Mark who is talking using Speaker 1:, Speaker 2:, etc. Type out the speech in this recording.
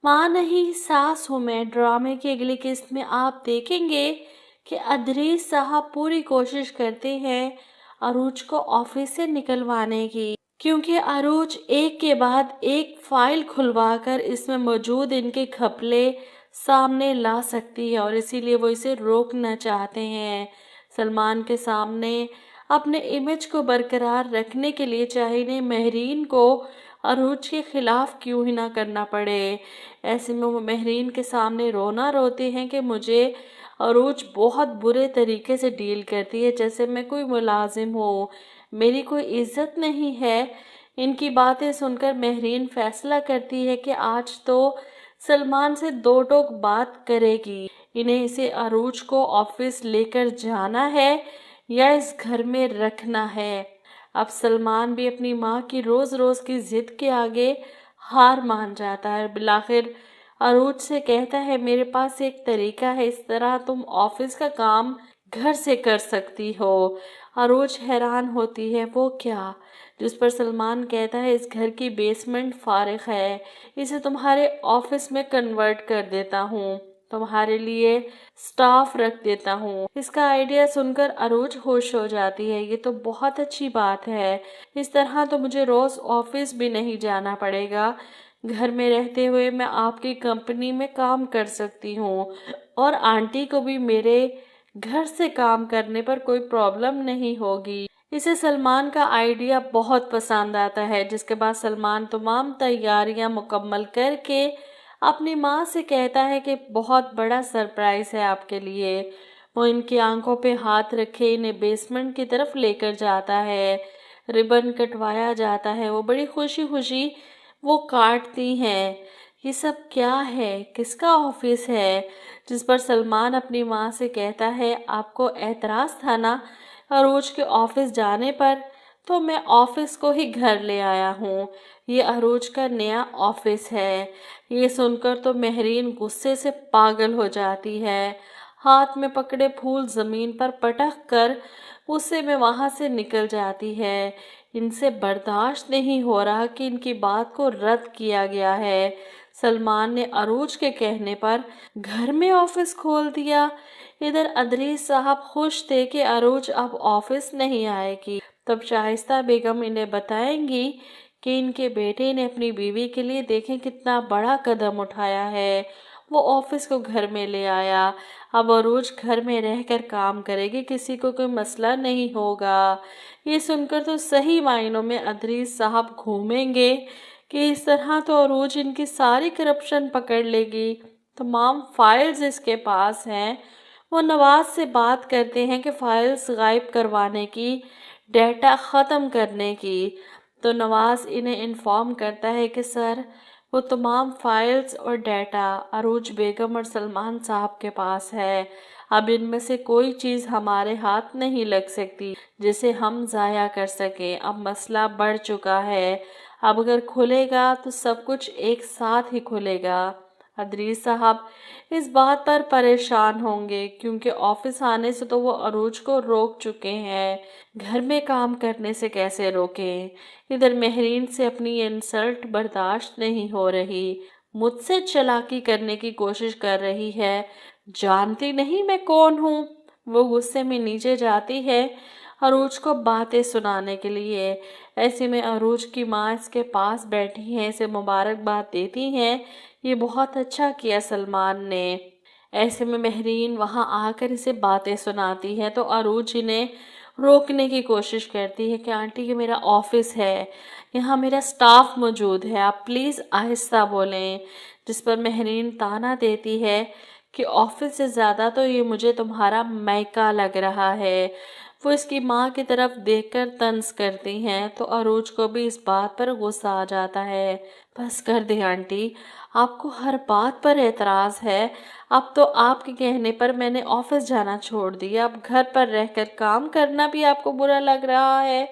Speaker 1: माँ नहीं सास हूँ मैं ड्रामे की अगली किस्त में आप देखेंगे कि अदरीस साहब पूरी कोशिश करते हैं अरूज को ऑफिस से निकलवाने की, क्योंकि अरूज एक के बाद एक फाइल खुलवाकर इसमें मौजूद इनके घपले सामने ला सकती है और इसीलिए वो इसे रोकना चाहते हैं। सलमान के सामने अपने इमेज को बरकरार रखने के लिए चाहे इन्हें महरीन को अरूज के खिलाफ क्यों ही ना करना पड़े। ऐसे में वो महरीन के सामने रोना रोते हैं कि मुझे अरूज बहुत बुरे तरीके से डील करती है, जैसे मैं कोई मुलाजिम हूँ, मेरी कोई इज्जत नहीं है। इनकी बातें सुनकर महरीन फैसला करती है कि आज तो सलमान से दो टोक बात करेगी। इन्हें इसे अरूज को ऑफिस लेकर जाना है या इस घर में रखना है। अब सलमान भी अपनी माँ की रोज रोज की जिद के आगे हार मान जाता है। बिलाखिर अरूज से कहता है मेरे पास एक तरीका है, इस तरह तुम ऑफिस का काम घर से कर सकती हो। अरूज हैरान होती है वो क्या, जिस पर सलमान कहता है इस घर की बेसमेंट फारिग है, इसे तुम्हारे ऑफिस में कन्वर्ट कर देता हूँ, तुम्हारे लिए स्टाफ रख देता हूँ। इसका आइडिया सुनकर अरूज खुश हो जाती है, ये तो बहुत अच्छी बात है, इस तरह तो मुझे रोज ऑफिस भी नहीं जाना पड़ेगा, घर में रहते हुए मैं आपकी कंपनी में काम कर सकती हूँ और आंटी को भी मेरे घर से काम करने पर कोई प्रॉब्लम नहीं होगी। इसे सलमान का आइडिया बहुत पसंद आता है, जिसके बाद सलमान तमाम तैयारियां मुकम्मल करके अपनी माँ से कहता है कि बहुत बड़ा सरप्राइज है आपके लिए। वो इनकी आंखों पे हाथ रखे इन्हें बेसमेंट की तरफ लेकर जाता है, रिबन कटवाया जाता है, वो बड़ी खुशी खुशी वो काटती हैं। ये सब क्या है, किसका ऑफिस है, जिस पर सलमान अपनी माँ से कहता है आपको एतराज़ था ना अरूज के ऑफिस जाने पर, तो मैं ऑफिस को ही घर ले आया हूँ, ये अरूज का नया ऑफिस है। ये सुनकर तो महरीन गुस्से से पागल हो जाती है, हाथ में पकड़े फूल जमीन पर पटक कर गुस्से में वहां से निकल जाती है। इनसे बर्दाश्त नहीं हो रहा कि इनकी बात को रद्द किया गया है। सलमान ने अरूज के कहने पर घर में ऑफिस खोल दिया। इधर अदरीस साहब खुश थे कि अरूज अब ऑफिस नहीं आएगी। तब शाइस्ता बेगम इन्हें बताएंगी कि इनके बेटे ने अपनी बीवी के लिए देखें कितना बड़ा कदम उठाया है, वो ऑफिस को घर में ले आया। अब अरूज घर में रहकर काम करेगी, किसी को कोई मसला नहीं होगा। ये सुनकर तो सही मायनों में अदरीस साहब घूमेंगे कि इस तरह तो अरूज इनकी सारी करप्शन पकड़ लेगी। तमाम फाइल्स इसके पास हैं। वो नवाज से बात करते हैं कि फाइल्स गायब करवाने की, डेटा ख़त्म करने की। तो नवाज इन्हें इन्फॉर्म करता है कि सर वो तमाम फाइल्स और डेटा अरूज बेगम और सलमान साहब के पास है। अब इनमें से कोई चीज़ हमारे हाथ नहीं लग सकती जिसे हम ज़ाया कर सकें। अब मसला बढ़ चुका है, अब अगर खुलेगा तो सब कुछ एक साथ ही खुलेगा। अदरीस साहब इस बात पर परेशान होंगे क्योंकि ऑफिस आने से तो वो अरूज को रोक चुके हैं, घर में काम करने से कैसे रोकें। इधर महरीन से अपनी इंसल्ट बर्दाश्त नहीं हो रही, मुझसे चालाकी करने की कोशिश कर रही है, जानती नहीं मैं कौन हूँ। वो गुस्से में नीचे जाती है अरूज को बातें सुनाने के लिए। ऐसे में अरूज की माँ इसके पास बैठी हैं, इसे मुबारकबाद देती हैं, ये बहुत अच्छा किया सलमान ने। ऐसे में महरीन वहाँ आकर इसे बातें सुनाती है तो अरूज इन्हें रोकने की कोशिश करती है कि आंटी ये मेरा ऑफिस है, यहाँ मेरा स्टाफ मौजूद है, आप प्लीज़ आहिस्ता बोलें। जिस पर महरीन ताना देती है कि ऑफिस से ज़्यादा तो ये मुझे तुम्हारा मायका लग रहा है। वो इसकी माँ की तरफ देखकर तंज करती हैं तो अरूज को भी इस बात पर गुस्सा आ जाता है। बस कर दे आंटी, आपको हर बात पर एतराज़ है, अब तो आपके कहने पर मैंने ऑफिस जाना छोड़ दिया, अब घर पर रहकर काम करना भी आपको बुरा लग रहा है।